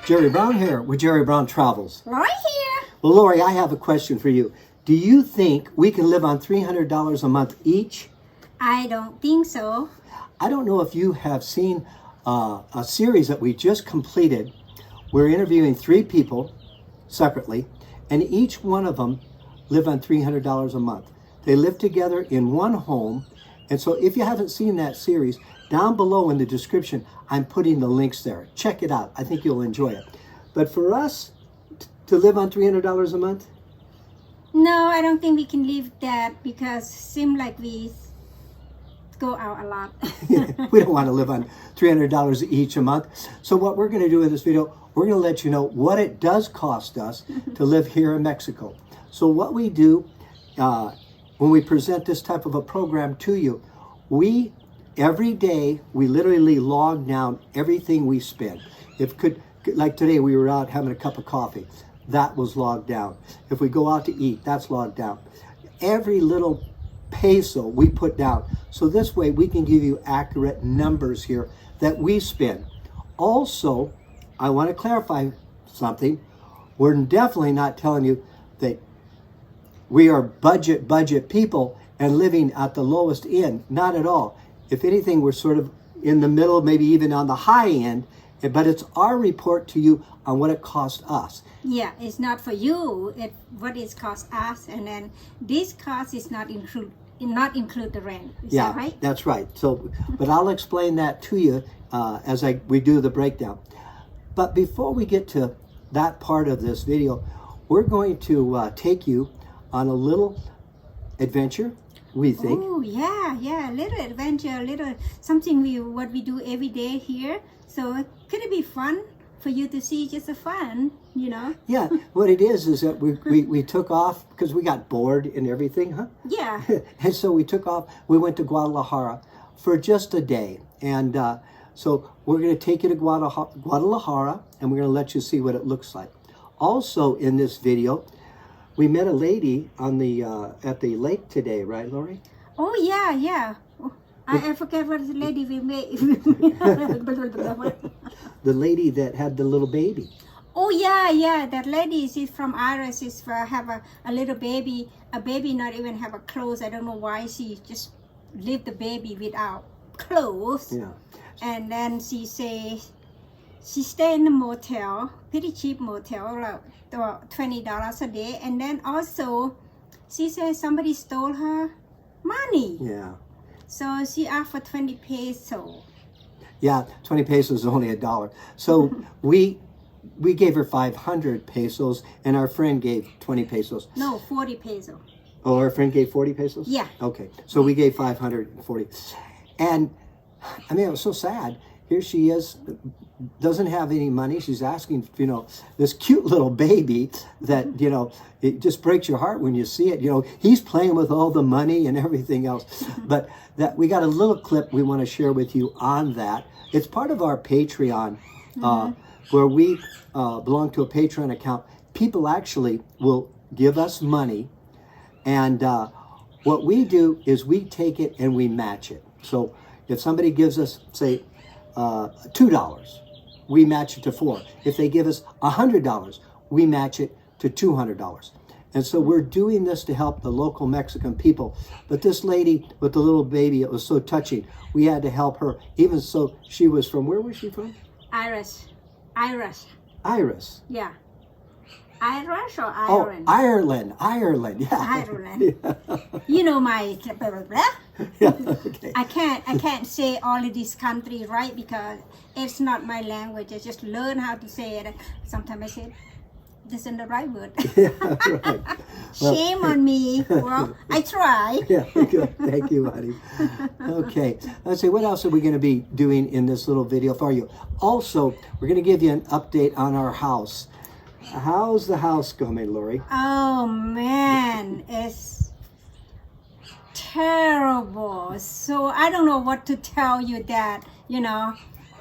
Jerry Brown here with Jerry Brown Travels. Lori here. Well, Lori, I have a question for you. Do you think we can live on $300 a month each? I don't think so. I don't know if you have seen a series that we just completed. We're interviewing 3 people separately, and each one of them live on $300 a month. They live together in one home, and so if you haven't seen that series, down below in the description, I'm putting the links there. Check it out. I think you'll enjoy it. But for us to live on $300 a month? No, I don't think we can live that because it seems like we go out a lot. We don't want to live on $300 each a month. So what we're going to do in this video, we're going to let you know what it does cost us to live here in Mexico. So what we do when we present this type of a program to you, every day we literally log down everything we spend. Like today, we were out having a cup of coffee. That was logged down. If we go out to eat, that's logged down. Every little peso we put down. So this way we can give you accurate numbers here that we spend. Also, I want to clarify something. We're definitely not telling you that we are budget people and living at the lowest end. Not at all. If anything, we're sort of in the middle, maybe even on the high end, but it's our report to you on what it costs us. Yeah, it's not for you, what it costs us, and then this cost is not include the rent. Is that right? That's right. So, but I'll explain that to you as we do the breakdown. But before we get to that part of this video, we're going to take you on a little adventure, we think. Oh, yeah, little adventure, little something what we do every day here. So could it be fun for you to see, just a fun, you know? Yeah, what it is that we took off because we got bored and everything, huh? Yeah. And so we took off, we went to Guadalajara for just a day. And so we're going to take you to Guadalajara and we're going to let you see what it looks like. Also in this video, we met a lady on at the lake today, right, Lori? Oh, yeah. Oh, I forget what the lady we met. The lady that had the little baby. Oh, yeah. That lady is from Iris. Is have a little baby. A baby not even have a clothes. I don't know why she just leave the baby without clothes. Yeah. And then she say she stay in the motel, pretty cheap motel, like $20 a day. And then also she said somebody stole her money. Yeah. So she asked for 20 pesos. Yeah, 20 pesos is only $1. So we gave her 500 pesos and our friend gave 20 pesos. No, 40 pesos. Oh, our friend gave 40 pesos? Yeah. Okay, so we gave 540. And I mean, it was so sad. Here she is, doesn't have any money. She's asking, this cute little baby that, it just breaks your heart when you see it. He's playing with all the money and everything else. But that we got a little clip we want to share with you on that. It's part of our Patreon, where we belong to a Patreon account. People actually will give us money. And what we do is we take it and we match it. So if somebody gives us, say, $2, we match it to $4. If they give us $100, we match it to $200. And so we're doing this to help the local Mexican people. But this lady with the little baby, it was so touching. We had to help her. Even so, she was from, where was she from? Iris. Iris. Yeah. Irish or Ireland? Oh, Ireland. Yeah. Ireland. Yeah. You know my blah, blah, blah. Yeah, okay. I can't say all of these countries right because it's not my language. I just learn how to say it. Sometimes I say this isn't the right word. Yeah, right. Well, shame on me. Well, I try. Yeah, good. Thank you, honey. Okay, let's see, what else are we going to be doing in this little video for you? Also, we're going to give you an update on our house. How's the house going, Lori? Oh man, it's terrible. So I don't know what to tell you that,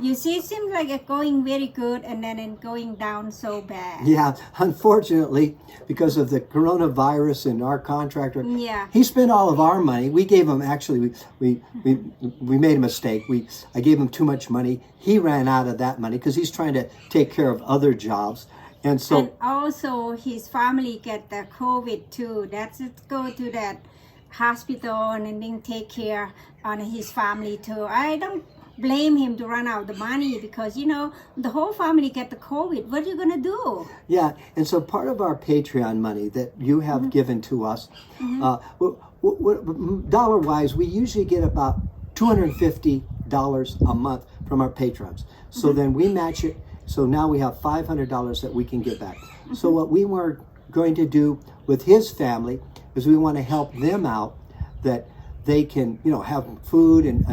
You see, it seems like it's going very good and then it's going down so bad. Yeah, unfortunately, because of the coronavirus and our contractor, Yeah. he spent all of our money. We gave him, actually, we made a mistake. I gave him too much money. He ran out of that money because he's trying to take care of other jobs. And so, And also his family get the COVID too. That's it, go to that hospital and then take care on his family too. I don't blame him to run out the money because, you know, the whole family get the COVID. What are you going to do? yeah, and so part of our Patreon money that you have given to us, dollar-wise, we usually get about $250 a month from our patrons. So then we match it. So now we have $500 that we can get back. So what we were going to do with his family is we want to help them out, that they can, you know, have food and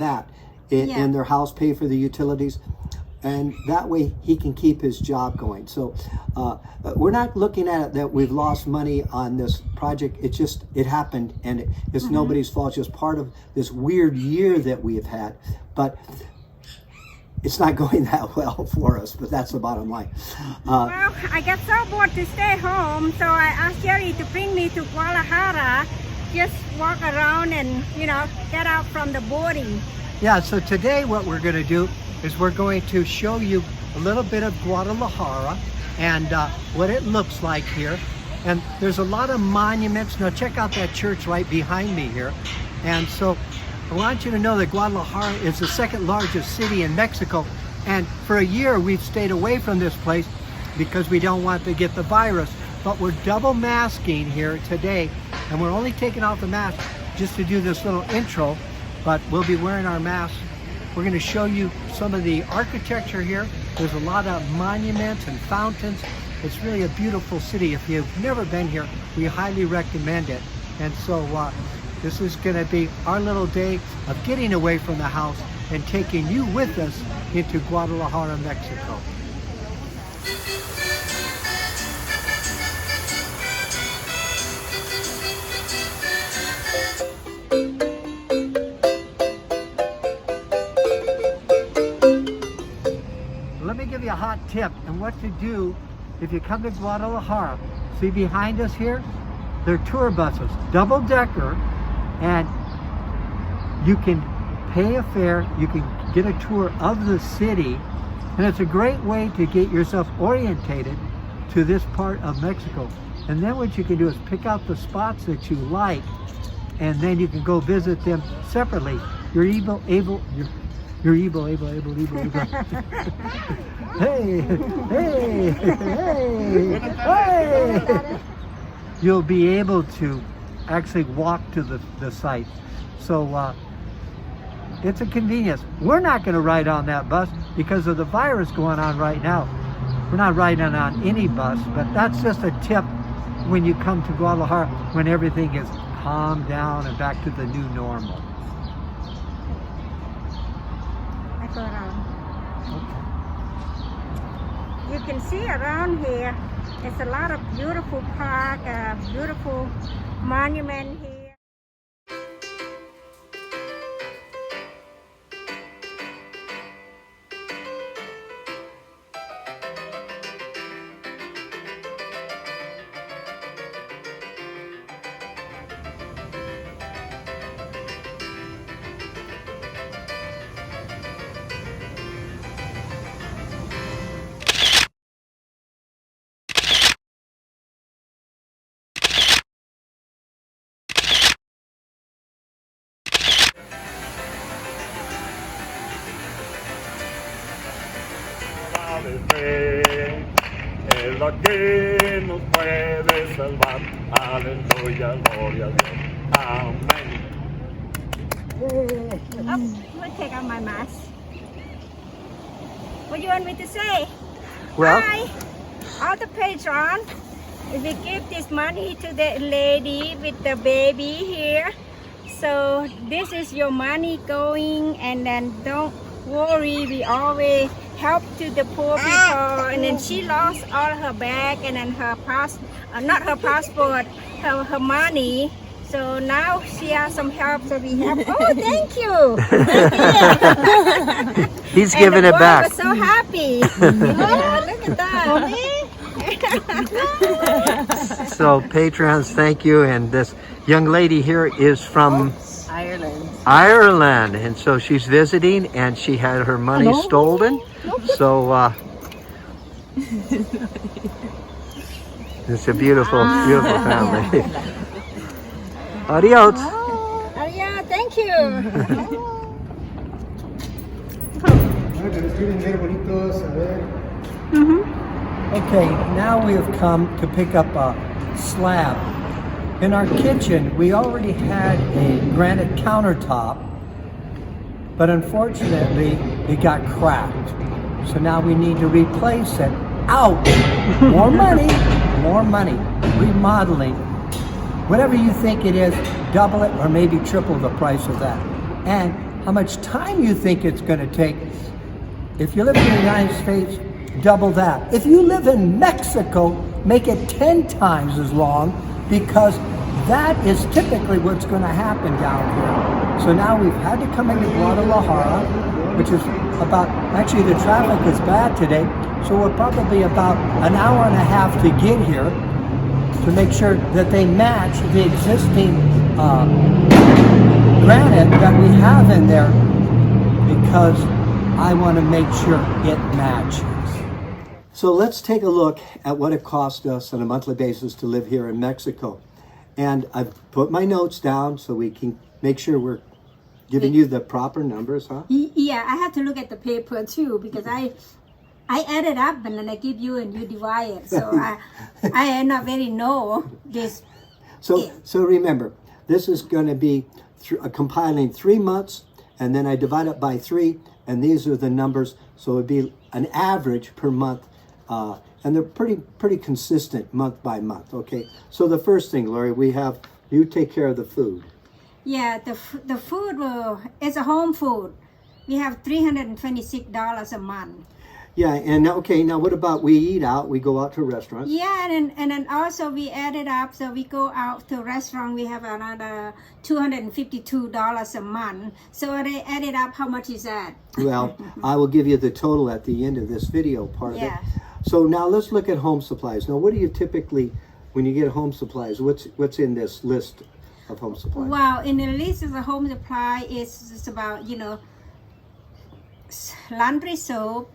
that in their house, pay for the utilities, and that way he can keep his job going. So we're not looking at it that we've lost money on this project. It happened, and it's nobody's fault. It's just part of this weird year that we have had. But it's not going that well for us, but that's the bottom line. Well, I got so bored to stay home, so I asked Jerry to bring me to Guadalajara, just walk around and, you know, get out from the boarding. Yeah, so today what we're going to do is we're going to show you a little bit of Guadalajara and what it looks like here. And there's a lot of monuments. Now check out that church right behind me here. And so I want you to know that Guadalajara is the second largest city in Mexico. And for a year we've stayed away from this place because we don't want to get the virus. But we're double masking here today, and we're only taking off the mask just to do this little intro. But we'll be wearing our masks. We're going to show you some of the architecture here. There's a lot of monuments and fountains. It's really a beautiful city. If you've never been here, we highly recommend it. And so this is going to be our little day of getting away from the house and taking you with us into Guadalajara, Mexico. Let me give you a hot tip and what to do if you come to Guadalajara. See behind us here? They're tour buses, double-decker, and you can pay a fare, you can get a tour of the city, and it's a great way to get yourself orientated to this part of Mexico. And then what you can do is pick out the spots that you like, and then you can go visit them separately. You're able. Hey, hey, hey, hey. You'll be able to actually walk to the site. So it's a convenience. We're not going to ride on that bus because of the virus going on right now. We're not riding on any bus, but that's just a tip when you come to Guadalajara when everything is calmed down and back to the new normal. I go around. You can see around here, there's a lot of beautiful park, beautiful monument here. Es la que nos puede salvar. Aleluya, gloria a Dios. Amén. I'm going to take out my mask. What do you want me to say? Well, Hi, all the patrons. If we give this money to the lady with the baby here, so this is your money going, and then don't worry, we always help to the poor people. And then she lost all her bag and then her not her passport, her money. So now she has some help, so we have. Oh, thank you. Thank you. He's And giving the it boy back. was so happy. Yeah, look at that. So patrons, thank you. And this young lady here is from Ireland, and so she's visiting, and she had her money stolen. So it's a beautiful, beautiful family. Adios. Oh, yeah, thank you. Okay, now we have come to pick up a slab. In our kitchen, we already had a granite countertop, but unfortunately, it got cracked. So now we need to replace it. Ouch! More money, more money. Remodeling. Whatever you think it is, double it or maybe triple the price of that. And how much time you think it's going to take. If you live in the United States, double that. If you live in Mexico, make it 10 times as long, because that is typically what's going to happen down here. So now we've had to come into Guadalajara, which is about, actually the traffic is bad today, so we're probably about an hour and a half to get here to make sure that they match the existing granite that we have in there, because I want to make sure it matches. So let's take a look at what it cost us on a monthly basis to live here in Mexico. And I've put my notes down so we can make sure we're giving you the proper numbers, huh? Yeah, I have to look at the paper too, because I add it up and then I give you and you divide it. So I not very know this. So remember, this is going to be compiling 3 months, and then I divide it by 3, and these are the numbers. So it'd be an average per month. And they're pretty consistent month by month, okay? So the first thing, Lori, we have, you take care of the food. Yeah, the food is a home food. We have $326 a month. Yeah, and okay, now what about we eat out, we go out to restaurants? Yeah, and then also we add it up, so we go out to restaurant, we have another $252 a month. So they add it up, how much is that? Well, I will give you the total at the end of this video part of it. So now let's look at home supplies. Now, what do you typically, when you get home supplies, what's in this list of home supplies? Wow, in the list of the home supply is about, laundry soap,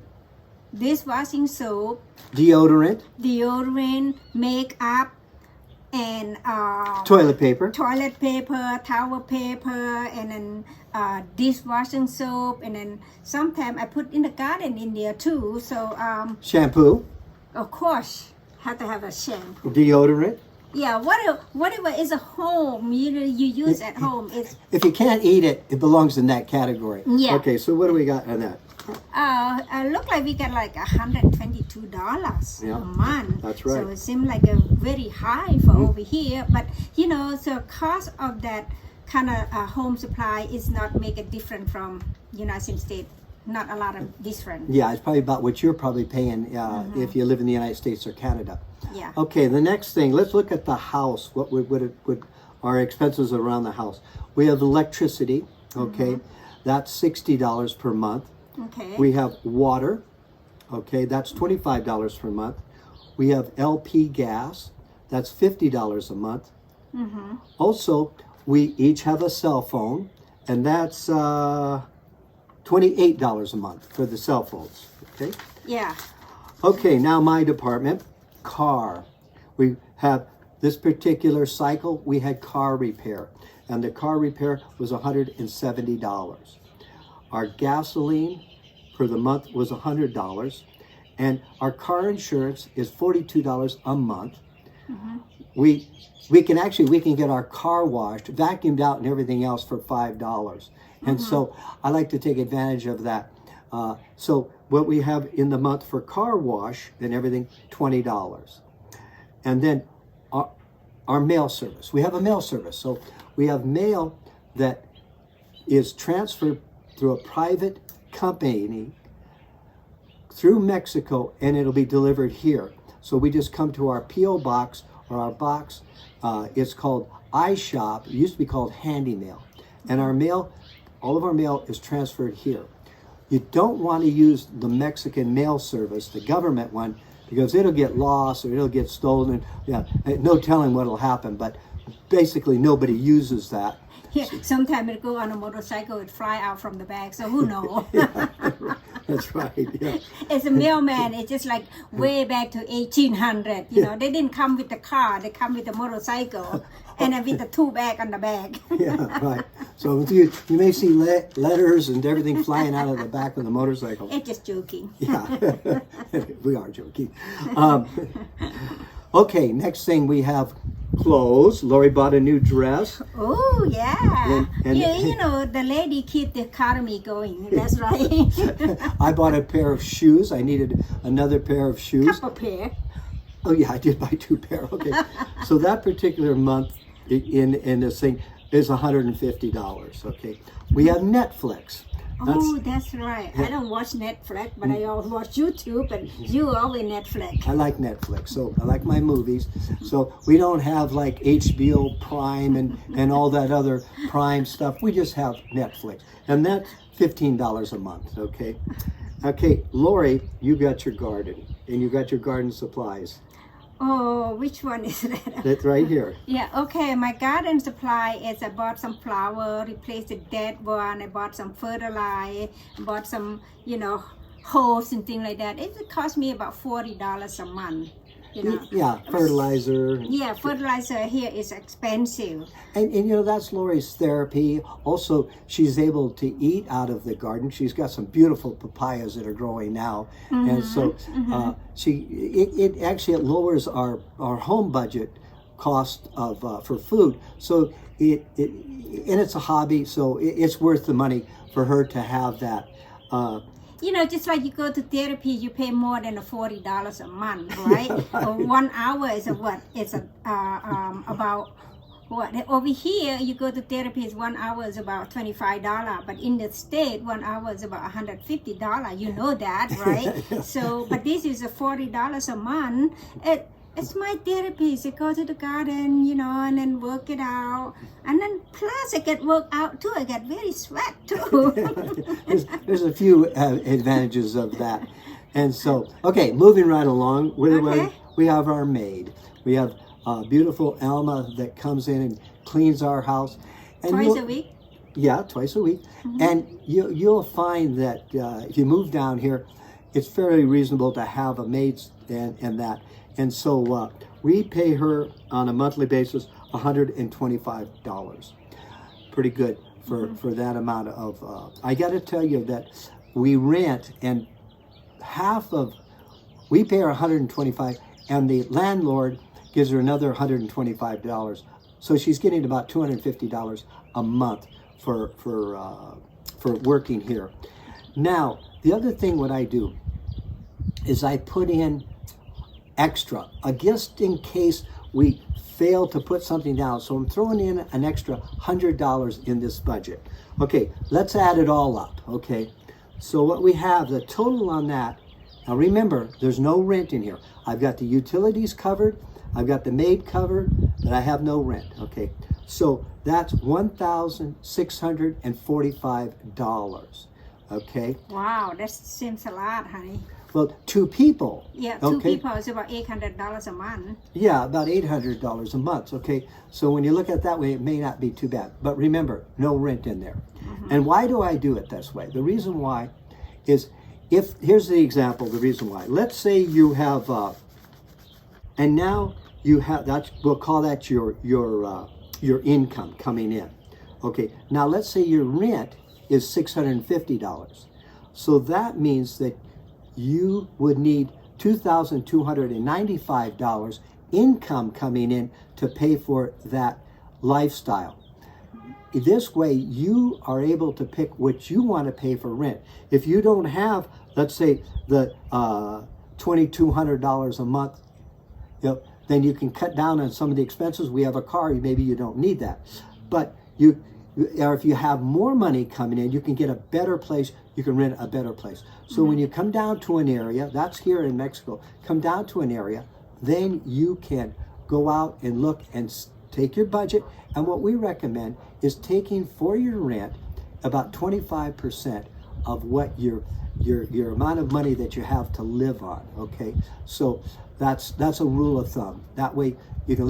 dishwashing soap, deodorant, makeup, and toilet paper, towel paper, and then dishwashing soap, and then sometimes I put in the garden in there too. So shampoo, of course, have to have a shampoo. Deodorant. Yeah, whatever is a home you use at home. If you can't eat it, it belongs in that category. Yeah. Okay, so what do we got on that? Look like we got like $122 a month. That's right. So it seems like a very high for over here. But so cost of that kind of home supply is not make it different from United States. Not a lot of different. Yeah, it's probably about what you're probably paying if you live in the United States or Canada. Yeah. Okay, the next thing, let's look at the house. What would our expenses around the house? We have electricity. Okay, that's $60 per month. Okay. We have water. Okay, that's $25 per month. We have LP gas. That's $50 a month. Also, we each have a cell phone, and that's $28 a month for the cell phones. Okay. Yeah. Okay, now my department, car. We have this particular cycle, we had car repair, and the car repair was $170. Our gasoline for the month was $100, and our car insurance is $42 a month. We can get our car washed, vacuumed out, and everything else for $5. And so I like to take advantage of that. So what we have in the month for car wash and everything, $20. And then our mail service. We have a mail service. So we have mail that is transferred through a private company through Mexico, and it'll be delivered here. So we just come to our P.O. box, or our box. It's called iShop. It used to be called Handy Mail. And our mail, all of our mail is transferred here. you don't want to use the Mexican mail service, the government one, because it'll get lost or it'll get stolen. Yeah, no telling what'll happen, but basically nobody uses that. Yeah, sometimes it go on a motorcycle, it fly out from the bag, so who knows? Yeah, that's right. Yeah. As a mailman, it's just like way back to 1800. You know, they didn't come with the car; they come with the motorcycle, and then with the two bag on the back. Yeah, right. So you may see letters and everything flying out of the back of the motorcycle. It's just joking. Yeah, we are joking. Okay, next thing we have clothes. Lori bought a new dress. Oh yeah, And- you know the lady keep the economy going. That's right. I bought a pair of shoes. I needed another pair of shoes. Couple pair. Oh yeah, I did buy 2 pair. Okay, so that particular month in this thing is $150. Okay, we have Netflix. Oh, that's right. I don't watch Netflix, but I always watch YouTube, and you always Netflix. I like Netflix, so I like my movies. So we don't have like HBO Prime and all that other Prime stuff. We just have Netflix, and that's $15 a month. Okay, okay, Lori, you got your garden, and you got your garden supplies. Oh, which one is that? That's right here. Yeah, okay. My garden supply is I bought some flour, replaced the dead one. I bought some fertilizer, bought some, hose and things like that. It cost me about $40 a month. Yeah, fertilizer. Yeah, fertilizer here is expensive. And that's Lori's therapy. Also, she's able to eat out of the garden. She's got some beautiful papayas that are growing now, and so it actually lowers our home budget cost of for food. So and it's a hobby, so it's worth the money for her to have that. Just like you go to therapy, you pay more than $40 a month, right? 1 hour is what? It's about what? Over here, you go to therapy, is 1 hour is about $25, but in the state, 1 hour is about $150. You know that, right? So, but this is a $40 a month. It's my therapy. I go to the garden, and then work it out. And then plus I get work out too. I get very sweat too. there's a few advantages of that. And so, okay, moving right along. We have our maid. We have beautiful Alma that comes in and cleans our house. And Twice a week? Yeah, twice a week. And you'll find that if you move down here, it's fairly reasonable to have a maid and that. And so we pay her on a monthly basis $125. Pretty good for that amount of. I got to tell you that we rent, and we pay her $125, and the landlord gives her another $125. So she's getting about $250 a month for working here. Now, the other thing what I do is I put in extra, just in case we fail to put something down. So I'm throwing in an extra $100 in this budget. Okay, let's add it all up. Okay, so what we have, the total on that, now remember, there's no rent in here. I've got the utilities covered, I've got the maid covered, but I have no rent. Okay, so that's $1,645. Okay. Wow, that seems a lot, honey. Well, 2 people. Yeah, two people is about $800 a month. Yeah, about $800 a month. Okay, so when you look at it that way, it may not be too bad. But remember, no rent in there. And why do I do it this way? The reason why is here's the example. The reason why. Let's say you have, and now you have we'll call that your income coming in. Okay, now let's say your rent is $650. So that means that you would need $2,295 income coming in to pay for that lifestyle. This way, you are able to pick what you want to pay for rent. If you don't have, let's say, the $2,200 a month, then you can cut down on some of the expenses. We have a car, maybe you don't need that. But or if you have more money coming in, you can get a better place, you can rent a better place. So when you come down to an area, that's here in Mexico, come down to an area, then you can go out and look and take your budget. And what we recommend is taking for your rent about 25% of what your amount of money that you have to live on. Okay, so that's a rule of thumb. That way you can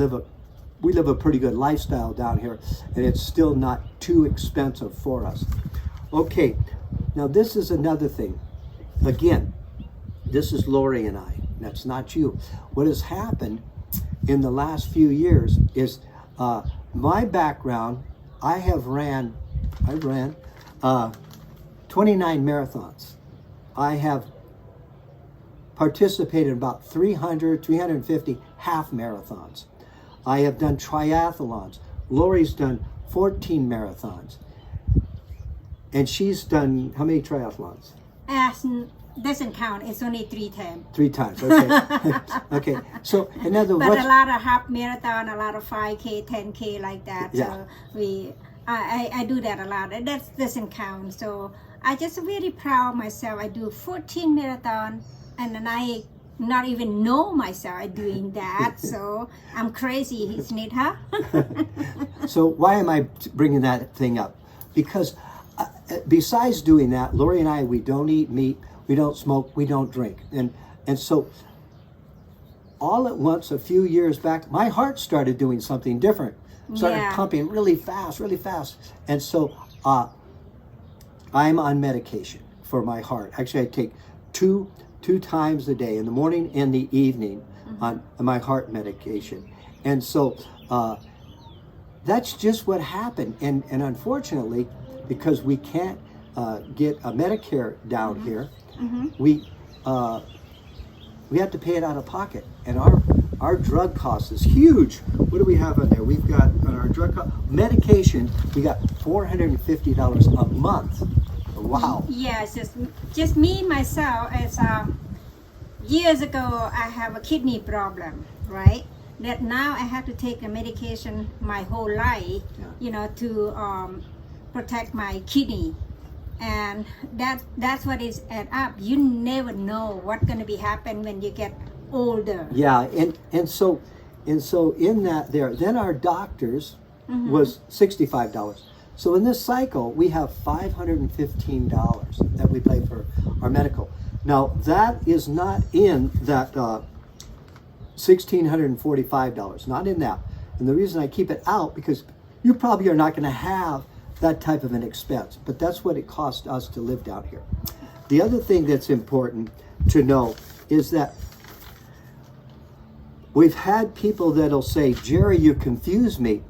we live a pretty good lifestyle down here, and it's still not too expensive for us. Okay, now this is another thing. Again, this is Lori and I. That's not you. What has happened in the last few years is my background. I ran 29 marathons. I have participated in about 350 half marathons. I have done triathlons. Lori's done 14 marathons. And she's done how many triathlons? Doesn't count. It's only 3 times. 3 times, okay. Okay, so in other words... But a lot of half marathon, a lot of 5K, 10K like that. Yeah. So I do that a lot. That doesn't count. So I just really proud of myself. I do 14 marathon, and then I not even know myself I'm doing that. So I'm crazy, isn't it, huh? So why am I bringing that thing up? Because besides doing that, Lori and I, we don't eat meat, we don't smoke, we don't drink. And so all at once, a few years back, my heart started doing something different. Started pumping really fast. And so I'm on medication for my heart. Actually, I take two times a day, in the morning and the evening, on my heart medication. And so that's just what happened. And unfortunately, because we can't get a Medicare down here, we have to pay it out of pocket. And our drug cost is huge. What do we have on there? We've got on our drug medication, we got $450 a month. Wow. Yes, just me myself. As years ago, I have a kidney problem, right? That now I have to take a medication my whole life, to protect my kidney, and that's what is add up. You never know what's going to be happen when you get older. Yeah, and so in that there, then our doctors was $65. So in this cycle, we have $515 that we pay for our medical. Now that is not in that $1,645, not in that. And the reason I keep it out, because you probably are not going to have that type of an expense, but that's what it cost us to live down here. The other thing that's important to know is that we've had people that'll say, Jerry, you confuse me.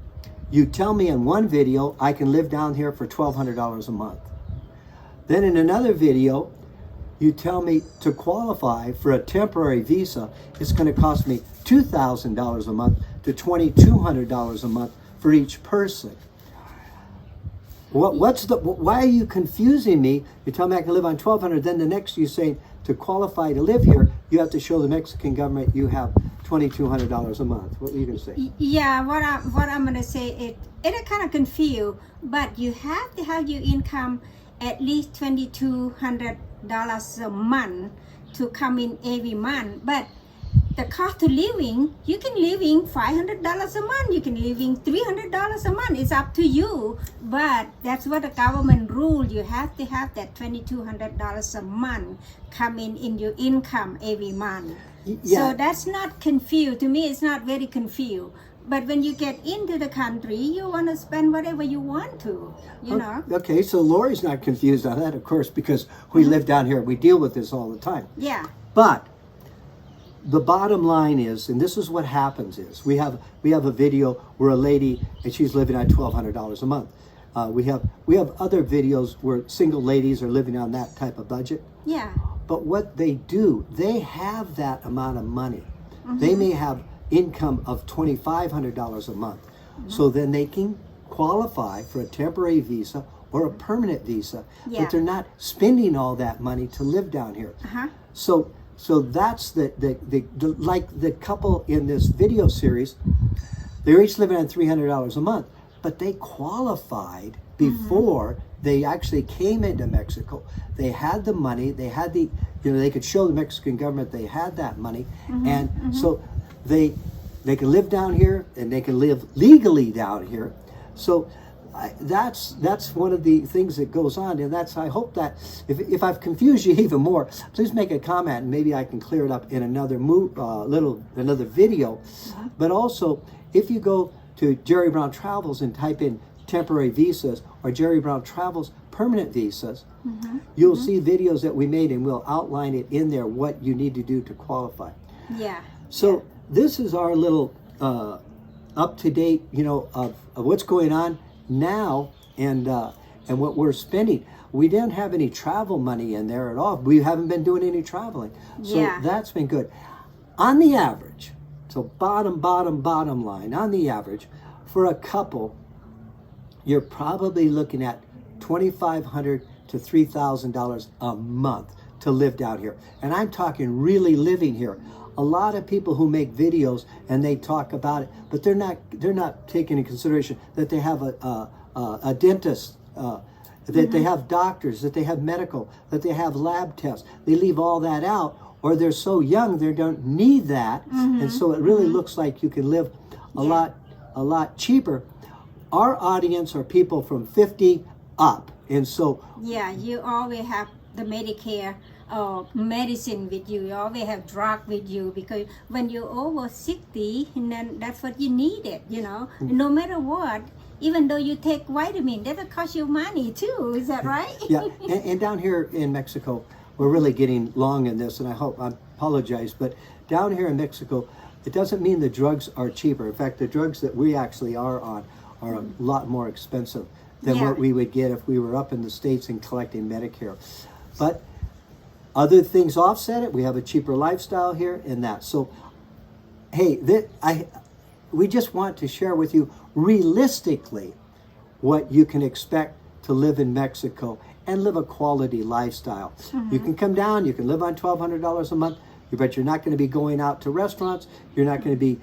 You tell me in one video I can live down here for $1,200 a month. Then in another video, you tell me to qualify for a temporary visa, it's going to cost me $2,000 a month to $2,200 a month for each person. Why are you confusing me? You tell me I can live on $1,200, then the next you say to qualify to live here, you have to show the Mexican government you have $2,200 a month. What are you going to say? Yeah, what I'm going to say, it kind of confused, but you have to have your income at least $2,200 a month to come in every month. But the cost of living, you can live in $500 a month, you can live in $300 a month. It's up to you. But that's what the government rule. You have to have that $2,200 a month coming in your income every month. Yeah. So that's not confused. To me, it's not very confused. But when you get into the country, you want to spend whatever you want to, you know. Okay, so Lori's not confused on that, of course, because we live down here. We deal with this all the time. Yeah. But the bottom line is, and this is what happens is, we have a video where a lady, and she's living on $1,200 a month. We have other videos where single ladies are living on that type of budget. Yeah. But what they do, they have that amount of money. They may have income of $2,500 a month. So then they can qualify for a temporary visa or a permanent visa, but they're not spending all that money to live down here. So that's the like the couple in this video series, they're each living on $300 a month, but they qualified before they actually came into Mexico. They had the money, they had the, they could show the Mexican government they had that money, and so they can live down here and they can live legally down here. So that's one of the things that goes on, and I hope that if I've confused you even more, please make a comment, and maybe I can clear it up in another another video. But also, if you go to Jerry Brown Travels and type in temporary visas or Jerry Brown Travels permanent visas, you'll see videos that we made, and we'll outline it in there what you need to do to qualify. Yeah. So this is our little up to date, of what's going on now and what we're spending. We didn't have any travel money in there at all. We haven't been doing any traveling, so that's been good. On the average, so bottom line, on the average, for a couple, you're probably looking at $2,500 to $3,000 a month to live down here, and I'm talking really living here. A lot of people who make videos and they talk about it, but they're not taking into consideration that they have a dentist, that they have doctors, that they have medical, that they have lab tests. They leave all that out, or they're so young they don't need that, and so it really looks like you can live a lot cheaper. Our audience are people from 50 up, and so you always have the Medicare medicine with you. You always have drug with you, because when you're over 60, and then that's what you needed, no matter what. Even though you take vitamin, that'll cost you money too. Is that right? Yeah, and down here in Mexico, we're really getting long in this, and I apologize, but down here in Mexico, it doesn't mean the drugs are cheaper. In fact, the drugs that we actually are on are a lot more expensive than what we would get if we were up in the States and collecting Medicare. But other things offset it. We have a cheaper lifestyle here and that. So, hey, we just want to share with you realistically what you can expect to live in Mexico and live a quality lifestyle. You can come down, you can live on $1,200 a month, but you're not going to be going out to restaurants. You're not going to be,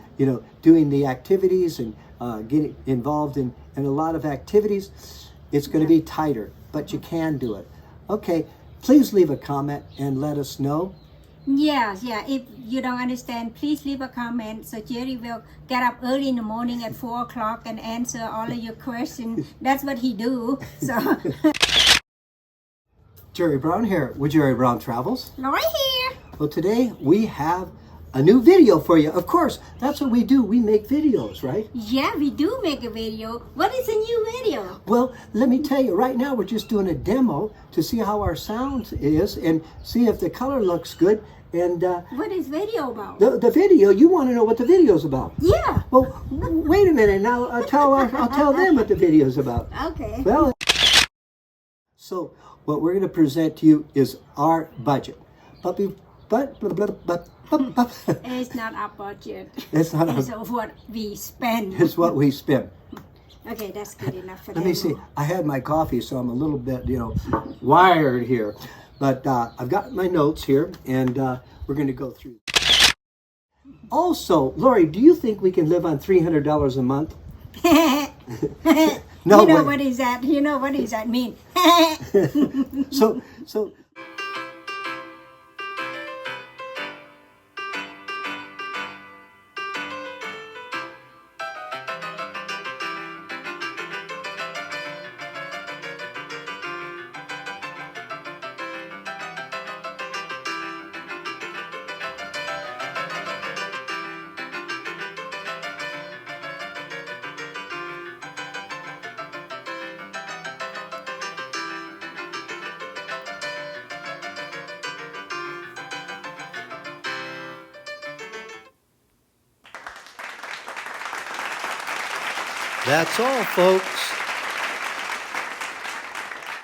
doing the activities and getting involved in a lot of activities. It's going to be tighter, but you can do it. Okay. Please leave a comment and let us know. Yeah. If you don't understand, please leave a comment. So Jerry will get up early in the morning at 4 o'clock and answer all of your questions. That's what he do. So Jerry Brown here with Jerry Brown Travels. Lori here. Well, today we have a new video for you. Of course, that's what we do. We make videos, right? Yeah, we do make a video. What is a new video? Well, let me tell you, right now we're just doing a demo to see how our sound is and see if the color looks good. And what is video about? The video, you want to know what the video's about? Yeah. Well, wait a minute. Now I'll tell them what the video's about. Okay. Well, so what we're going to present to you is our budget. It's not our budget. It's not It's what we spend. It's what we spend. Okay, that's good enough for Let me see. I had my coffee, so I'm a little bit, wired here. But I've got my notes here, and we're going to go through. Also, Lori, do you think we can live on $300 a month? No, what is that? What does that mean? So. That's all, folks.